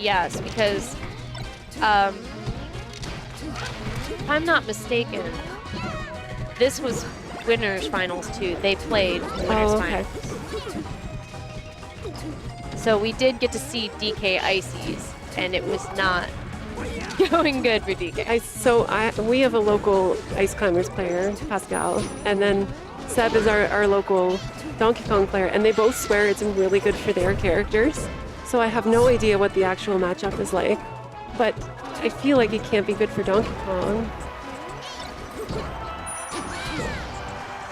yes, because if I'm not mistaken, this was winners finals too. They played winners finals. So we did get to see DK Ices, and it was not going good for DK. We have a local Ice Climbers player, Pascal, and then Seb is our local Donkey Kong player, and they both swear it's really good for their characters. So I have no idea what the actual matchup is like, but I feel like it can't be good for Donkey Kong.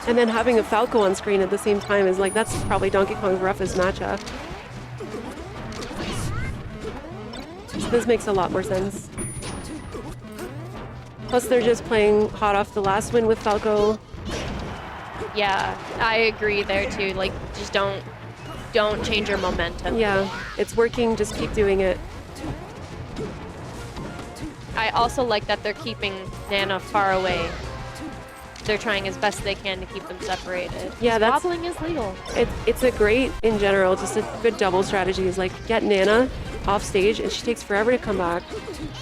And then having a Falco on screen at the same time is like, that's probably Donkey Kong's roughest matchup. So this makes a lot more sense. Plus they're just playing hot off the last win with Falco. Yeah, I agree there too. Like, just don't change your momentum. Yeah, it's working, just keep doing it. I also like that they're keeping Nana far away. They're trying as best they can to keep them separated. Yeah, that's wobbling is legal. It's a great, in general, just a good double strategy is like get Nana off stage and she takes forever to come back.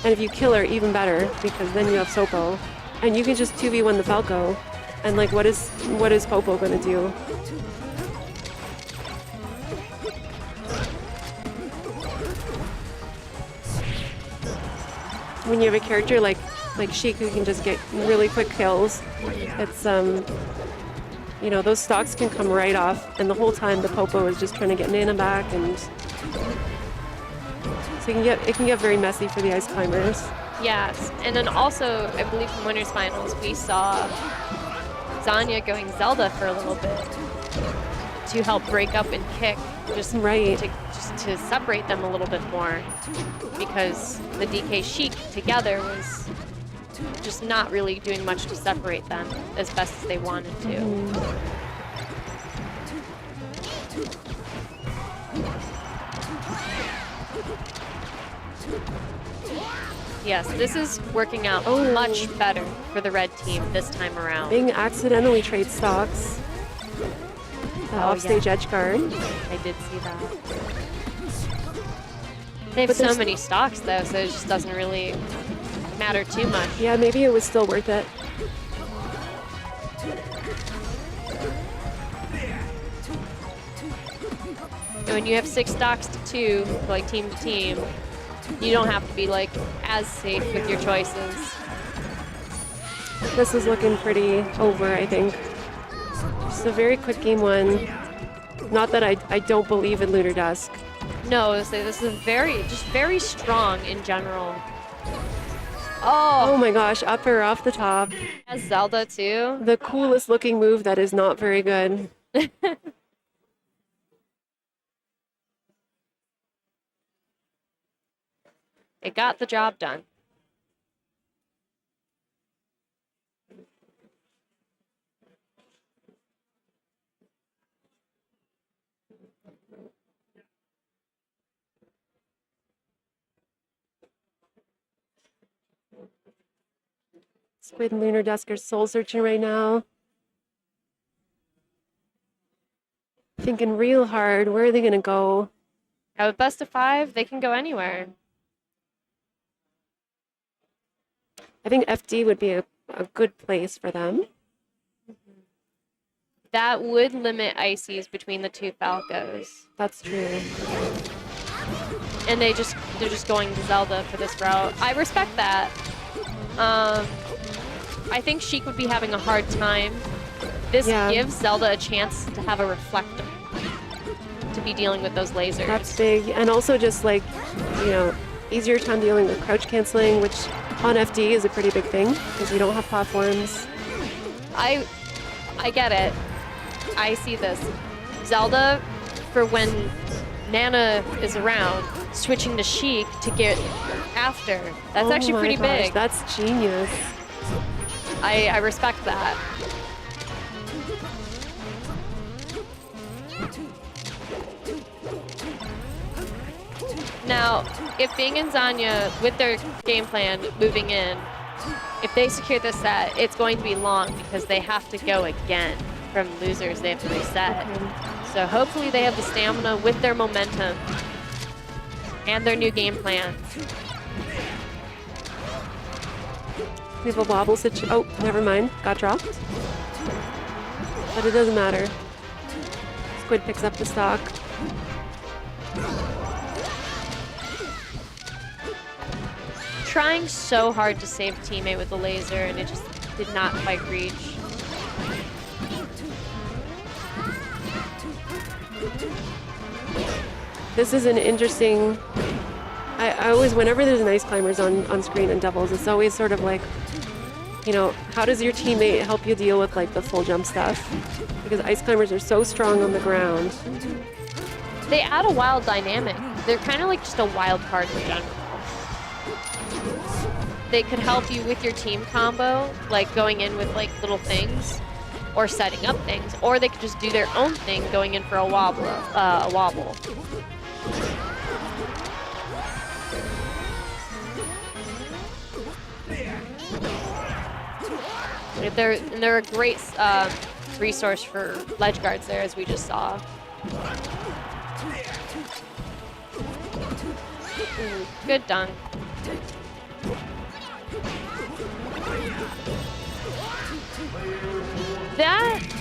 And if you kill her, even better, because then you have Sopo. And you can just 2v1 the Falco. And like, what is Popo gonna do? When you have a character like Sheik who can just get really quick kills, it's you know, those stocks can come right off, and the whole time the Popo is just trying to get Nana back, and so it can get very messy for the Ice Climbers. Yes, and then also I believe in winners finals we saw Zenya going Zelda for a little bit to help break up and kick, just to separate them a little bit more, because the DK Sheik together was just not really doing much to separate them as best as they wanted to. Yes, this is working out much better for the red team this time around. Being accidentally trade stocks. Offstage edge guard. I did see that. They have so many stocks though, so it just doesn't really matter too much. Yeah, maybe it was still worth it. And when you have 6 stocks to 2, like team to team, you don't have to be like as safe with your choices. This is looking pretty over, I think. Just a very quick game 1. Not that I don't believe in Lunardusk. No, so this is very strong in general. Oh my gosh, upper off the top. Has Zelda too. The coolest looking move that is not very good. It got the job done. Squid and Lunardusk are soul searching right now. Thinking real hard, where are they gonna go? Have a best of 5, they can go anywhere. I think FD would be a good place for them. That would limit Ices between the 2 Falcos. That's true. And they're just going to Zelda for this route. I respect that. I think Sheik would be having a hard time. This gives Zelda a chance to have a reflector, to be dealing with those lasers. That's big, and also just like, you know, easier time dealing with crouch canceling, which on FD is a pretty big thing because you don't have platforms. I get it. I see this. Zelda, for when Nana is around, switching to Sheik to get after. That's actually pretty big. That's genius. I respect that. Now, if Bing and Zenya, with their game plan moving in, if they secure this set, it's going to be long because they have to go again from losers. They have to reset. So hopefully they have the stamina with their momentum and their new game plan. We have a wobble situation. Oh, never mind. Got dropped. But it doesn't matter. Squid picks up the stock. Trying so hard to save teammate with the laser, and it just did not quite reach. This is an interesting... I always, whenever there's an Ice Climbers on screen in doubles, it's always sort of like, you know, how does your teammate help you deal with like the full jump stuff? Because Ice Climbers are so strong on the ground. They add a wild dynamic. They're kind of like just a wild card in general. They could help you with your team combo, like going in with like little things, or setting up things, or they could just do their own thing, going in for a wobble. They're a great resource for ledge guards there, as we just saw. Ooh, good dunk.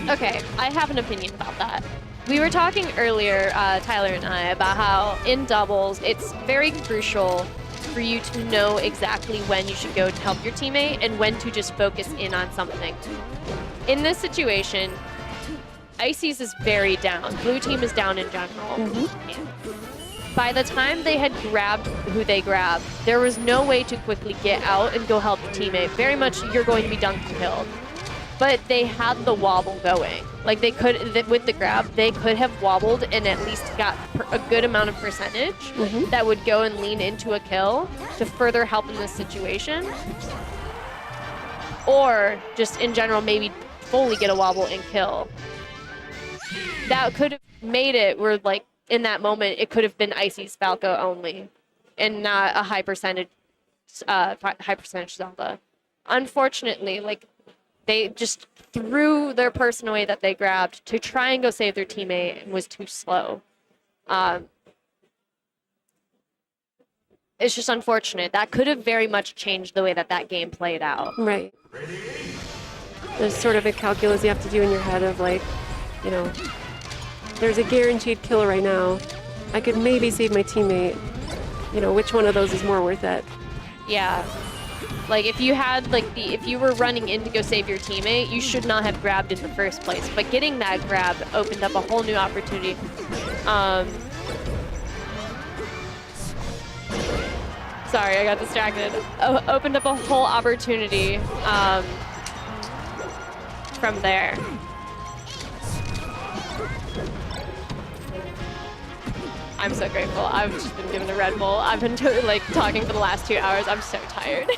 Okay, I have an opinion about that. We were talking earlier, Tyler and I, about how in doubles, it's very crucial for you to know exactly when you should go to help your teammate and when to just focus in on something. In this situation, Ices is very down. Blue team is down in general. By the time they had grabbed who they grabbed, there was no way to quickly get out and go help your teammate. Very much, you're going to be dunked and killed. But they had the wobble going. Like they could, with the grab, they could have wobbled and at least got a good amount of percentage that would go and lean into a kill to further help in this situation. Or just in general, maybe fully get a wobble and kill. That could have made it where, like, in that moment, it could have been Icy's Falco only and not a high percentage Zelda. Unfortunately, like, they just threw their person away that they grabbed to try and go save their teammate and was too slow. It's just unfortunate. That could have very much changed the way that that game played out. Right. There's sort of a calculus you have to do in your head of like, you know, there's a guaranteed kill right now. I could maybe save my teammate. You know, which one of those is more worth it? Yeah. Like, if you had, like, if you were running in to go save your teammate, you should not have grabbed in the first place. But getting that grab opened up a whole new opportunity. Sorry, I got distracted. Opened up a whole opportunity from there. I'm so grateful. I've just been given a Red Bull. I've been like talking for the last 2 hours. I'm so tired.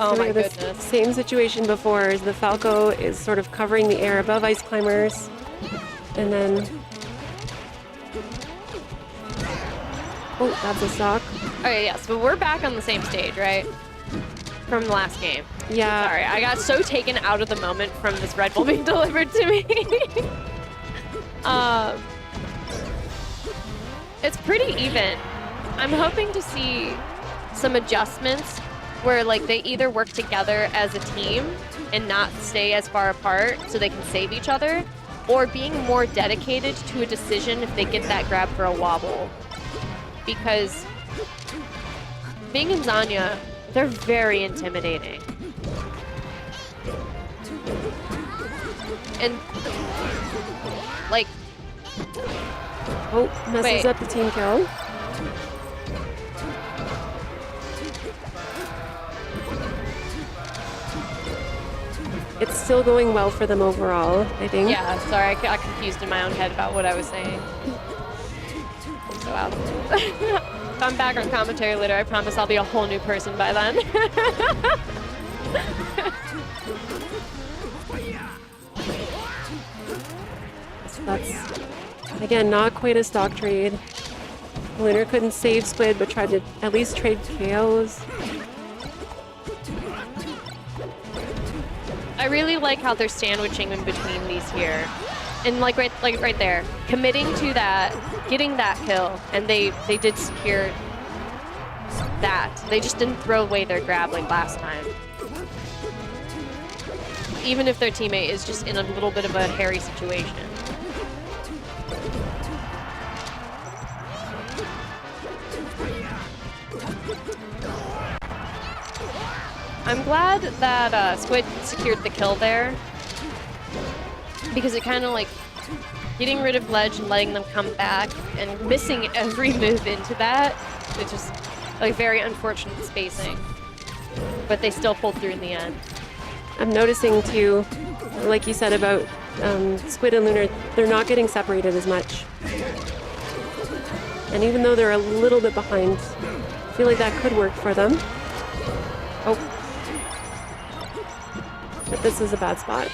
Oh my goodness. Same situation before as the Falco is sort of covering the air above Ice Climbers. And then... Oh, that's a stock. Okay, yes, but we're back on the same stage, right? From the last game. Yeah. Sorry, I got so taken out of the moment from this Red Bull being delivered to me. It's pretty even. I'm hoping to see some adjustments where like they either work together as a team and not stay as far apart so they can save each other, or being more dedicated to a decision if they get that grab for a wobble. Because being in Zenya, they're very intimidating. And, like... Oh, messes up the team kill. It's still going well for them overall, I think. Yeah, sorry, I got confused in my own head about what I was saying. I'm so out. If I'm back on commentary later, I promise I'll be a whole new person by then. So that's, again, not quite a stock trade. Lunar couldn't save Squid, but tried to at least trade KOs. I really like how they're sandwiching in between these here. And like right there, committing to that, getting that kill, and they did secure that. They just didn't throw away their grab like last time. Even if their teammate is just in a little bit of a hairy situation. I'm glad that Squid secured the kill there, because it kind of like getting rid of ledge and letting them come back and missing every move into that. It's just like very unfortunate spacing, but they still pulled through in the end. I'm noticing too, like you said about Squid and Lunar, they're not getting separated as much. And even though they're a little bit behind, I feel like that could work for them. Oh. But this is a bad spot.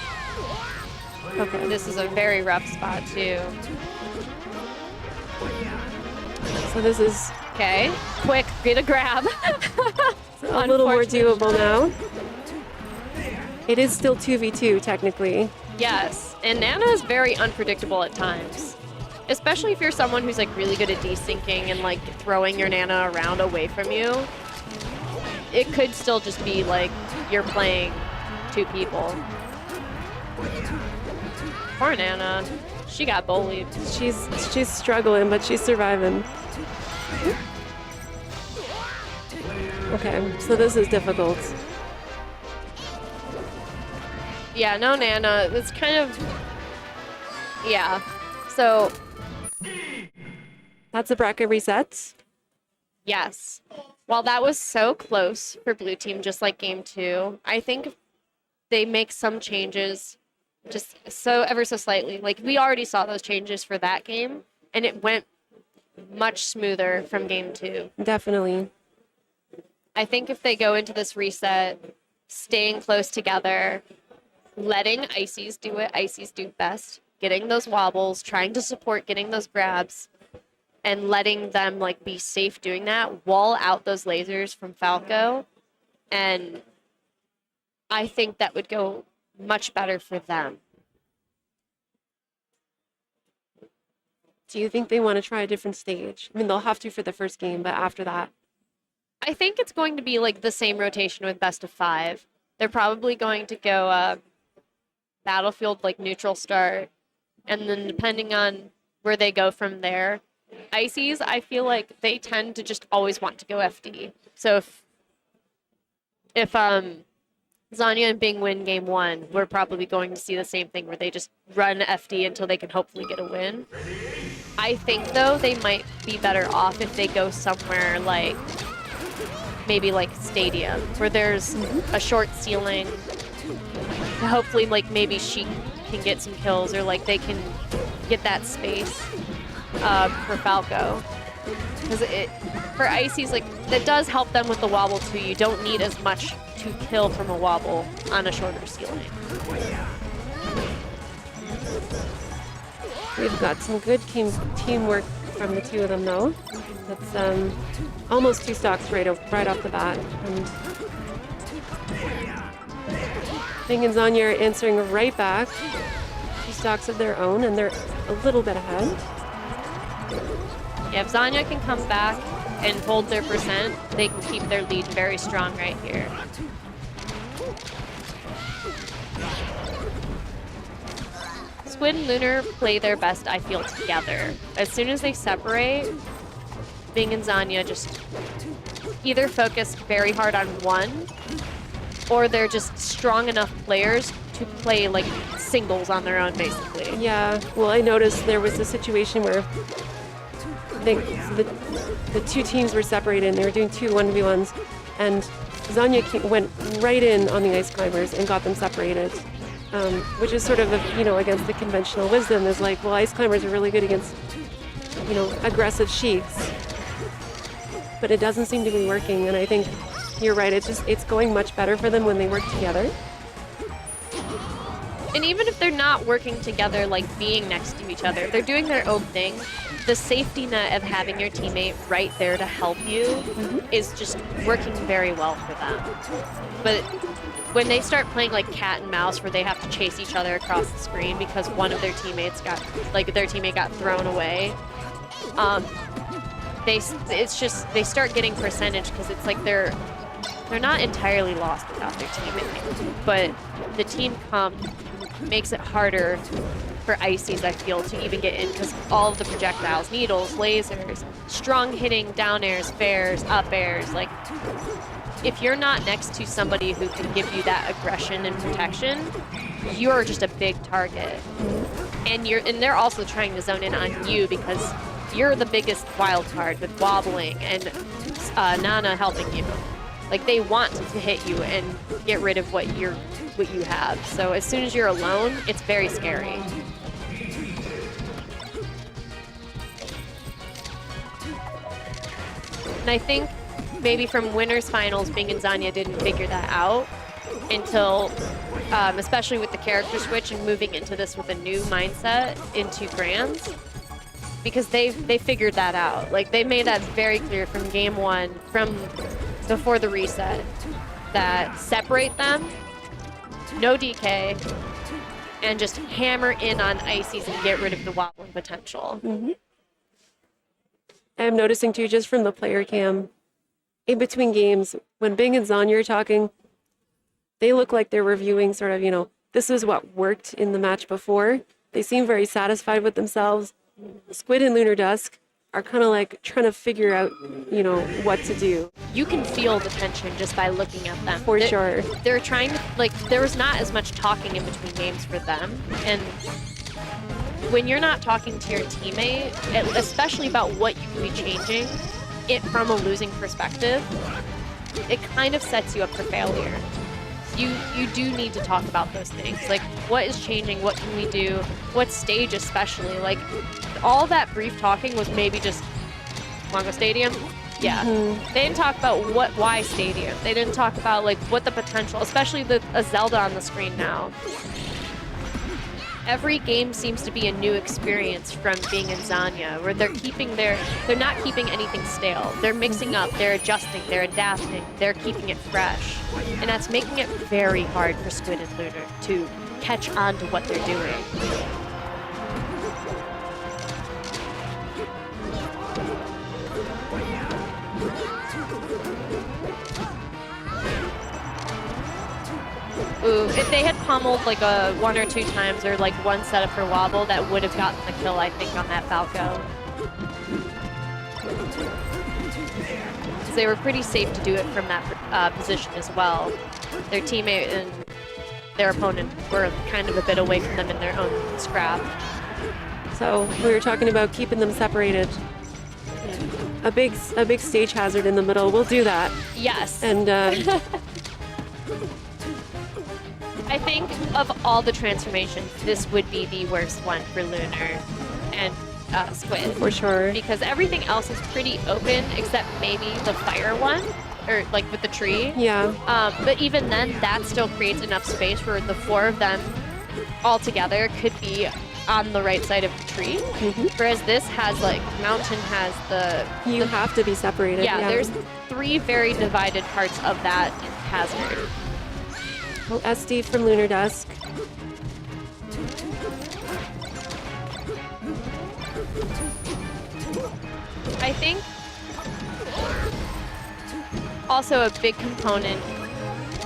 Okay. This is a very rough spot too. So this is... Okay, quick, get a grab. A little more doable now. It is still 2v2 technically. Yes, and Nana is very unpredictable at times. Especially if you're someone who's like really good at desyncing and like throwing your Nana around away from you. It could still just be like you're playing two people. Poor Nana. She got bullied. She's struggling, but she's surviving. Okay, so this is difficult. Yeah, no Nana. It's kind of... Yeah. So... That's a bracket reset? Yes. While that was so close for Blue Team, just like Game 2, I think they make some changes just ever so slightly. Like, we already saw those changes for that game, and it went much smoother from Game 2. Definitely. I think if they go into this reset, staying close together, letting Ices do what Ices do best, getting those wobbles, trying to support getting those grabs, and letting them like be safe doing that, wall out those lasers from Falco, and I think that would go much better for them. Do you think they want to try a different stage? I mean, they'll have to for the first game, but after that? I think it's going to be like the same rotation with best of 5. They're probably going to go Battlefield, like neutral start, and then depending on where they go from there. Ices, I feel like they tend to just always want to go FD. So if Zenya and Bing win game 1, we're probably going to see the same thing where they just run FD until they can hopefully get a win. I think, though, they might be better off if they go somewhere like, maybe like Stadium, where there's a short ceiling. Hopefully, like, maybe she can get some kills, or like they can get that space for Falco. Because for Ices, like, that does help them with the wobble too. You don't need as much to kill from a wobble on a shorter ceiling. We've got some good teamwork from the two of them, though. That's almost 2 stocks right off the bat. And Bing and Zenya are answering right back. 2 stocks of their own, and they're a little bit ahead. Yeah, if Zenya can come back and hold their percent, they can keep their lead very strong right here. Squid and Lunar play their best, I feel, together. As soon as they separate, Bing and Zenya just either focus very hard on one, or they're just strong enough players to play like singles on their own, basically. Yeah, well, I noticed there was a situation where the 2 teams were separated and they were doing 2 1v1s, and Zenya went right in on the Ice Climbers and got them separated, which is sort of, against the conventional wisdom, is like, well, Ice Climbers are really good against, aggressive Sheiks. But it doesn't seem to be working, and I think you're right, it's going much better for them when they work together. And even if they're not working together, like being next to each other, they're doing their own thing. The safety net of having your teammate right there to help you is just working very well for them. But when they start playing like cat and mouse, where they have to chase each other across the screen because one of their teammates got, like, their teammate got thrown away, they start getting percentage because it's like they're not entirely lost without their teammate, but the team comp makes it harder for Ices, I feel, to even get in because all of the projectiles, needles, lasers, strong hitting down airs, fairs, up airs, like, if you're not next to somebody who can give you that aggression and protection, you're just a big target. And they're also trying to zone in on you because you're the biggest wild card with wobbling and Nana helping you. Like, they want to hit you and get rid of what you have. So as soon as you're alone, it's very scary. And I think maybe from winners finals, Bing and Zenya didn't figure that out until, especially with the character switch and moving into this with a new mindset into grands, because they figured that out. Like, they made that very clear from game one, from before the reset, that separate them, no DK, and just hammer in on Ices and get rid of the wobbling potential. Mm-hmm. I'm noticing too, just from the player cam, in between games, when Bing and Zanya are talking, they look like they're reviewing sort of, this is what worked in the match before. They seem very satisfied with themselves. Squid and Lunardusk are kind of like trying to figure out, what to do. You can feel the tension just by looking at them. For sure. They're trying to, like, there was not as much talking in between games for them. And when you're not talking to your teammate, especially about what you can be changing, it from a losing perspective, it kind of sets you up for failure. You do need to talk about those things, like what is changing, what can we do, what stage especially. Like, all that brief talking was maybe just Longo Stadium. Yeah. Mm-hmm. They didn't talk about why Stadium. They didn't talk about like what the potential, especially a Zelda on the screen now. Every game seems to be a new experience from Bing and Zanya, where they're not keeping anything stale. They're mixing up, they're adjusting, they're adapting, they're keeping it fresh. And that's making it very hard for Squid and Lunar to catch on to what they're doing. Ooh, if they had pummeled like one or two times or like one setup for wobble, that would have gotten the kill, I think, on that Falco. They were pretty safe to do it from that position as well. Their teammate and their opponent were kind of a bit away from them in their own scrap. So we were talking about keeping them separated. A big stage hazard in the middle. We'll do that. Yes. And I think of all the transformations, this would be the worst one for Lunar and Squid. For sure. Because everything else is pretty open except maybe the fire one, or like with the tree. Yeah. But even then, that still creates enough space where the four of them all together could be on the right side of the tree. Mm-hmm. Whereas this has like, Mountain has You have to be separated. Yeah, there's 3 very divided parts of that hazard. Well, SD from Lunardusk. I think also a big component,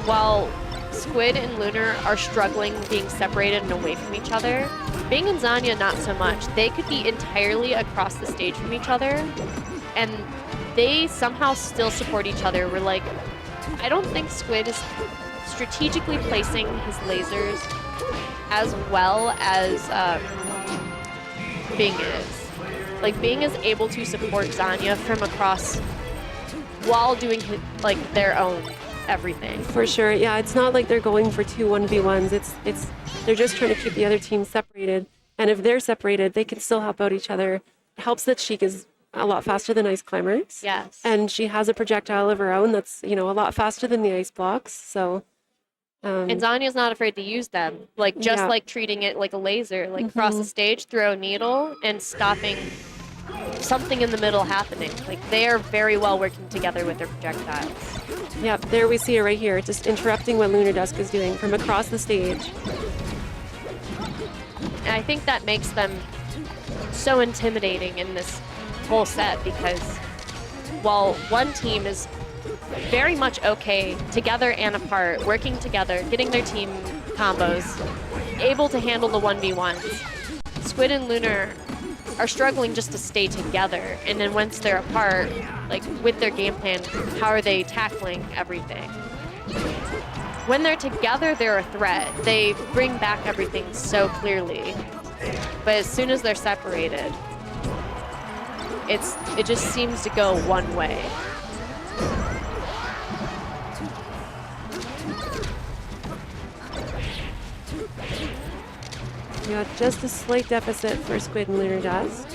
while Squid and Lunar are struggling being separated and away from each other, Bing and Zanya not so much. They could be entirely across the stage from each other, and they somehow still support each other. We're like, I don't think Squid is strategically placing his lasers as well as Bing is. Like, Bing is able to support Zanya from across while doing like their own everything. For sure, yeah. It's not like they're going for 2 1v1s. It's they're just trying to keep the other team separated. And if they're separated, they can still help out each other. It helps that Sheik is a lot faster than Ice Climbers. Yes. And she has a projectile of her own that's, a lot faster than the ice blocks. So. And Zanya's not afraid to use them, like just like treating it like a laser, like across the stage, throw a needle, and stopping something in the middle happening. Like, they are very well working together with their projectiles. Yeah, there we see it right here, just interrupting what Lunardusk is doing from across the stage. And I think that makes them so intimidating in this whole set, because while one team is very much okay together and apart, working together, getting their team combos, able to handle the 1v1s, Squid and Lunar are struggling just to stay together. And then once they're apart, like with their game plan, how are they tackling everything? When they're together, they're a threat. They bring back everything so clearly. But as soon as they're separated, it just seems to go one way. You got just a slight deficit for Squid and Lunardusk.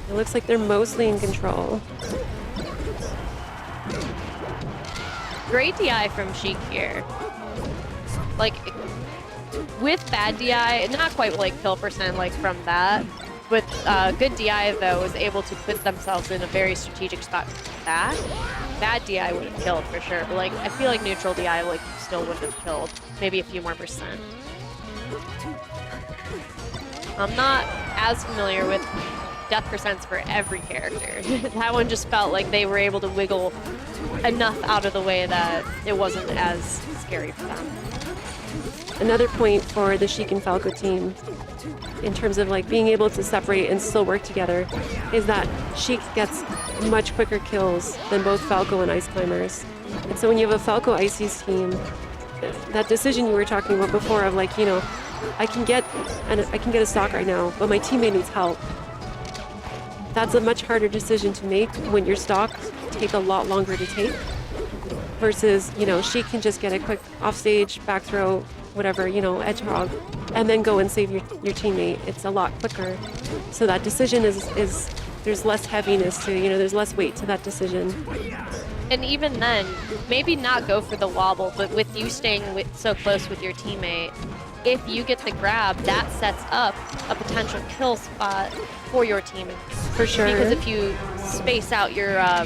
It looks like they're mostly in control. Great DI from Sheik here. Like, with bad DI, not quite like kill percent like from that. With good DI though, was able to put themselves in a very strategic spot for that. Bad DI would have killed for sure, but like I feel like neutral DI like still would have killed, maybe a few more percent. I'm not as familiar with death percents for every character. That one just felt like they were able to wiggle enough out of the way that it wasn't as scary for them. Another point for the Sheik and Falco team in terms of like being able to separate and still work together is that Sheik gets much quicker kills than both Falco and Ice Climbers. And so when you have a Falco Ices team, that decision you were talking about before of like, you know, I can get a stock right now, but my teammate needs help. That's a much harder decision to make when your stocks take a lot longer to take versus, you know, Sheik can just get a quick offstage, back throw, whatever, you know, edge hog, and then go and save your teammate. It's a lot quicker. So that decision is there's less heaviness to, you know, there's less weight to that decision. And even then, maybe not go for the wobble, but with you staying so close with your teammate, if you get the grab, that sets up a potential kill spot for your team. For sure. Because if you space out your oh,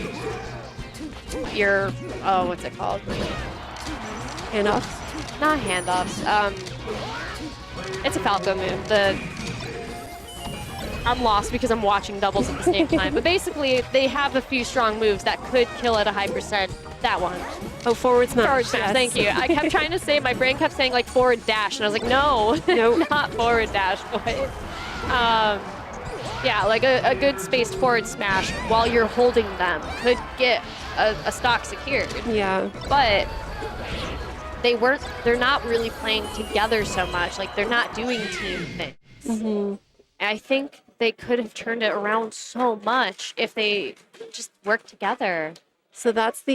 what's it called? Handoffs? Not handoffs. It's a Falco move. I'm lost because I'm watching doubles at the same time. But basically, they have a few strong moves that could kill at a high percent. That one. Oh, forward smash. Forward smash, yes. thank you. I kept trying to say, my brain kept saying like forward dash, and I was like, no, Nope. not forward dash, boy. Yeah, like a good spaced forward smash while you're holding them could get a stock secured. Yeah. But they're not really playing together so much. Like, they're not doing team things. Mm-hmm. And I think they could have turned it around so much if they just worked together. So that's the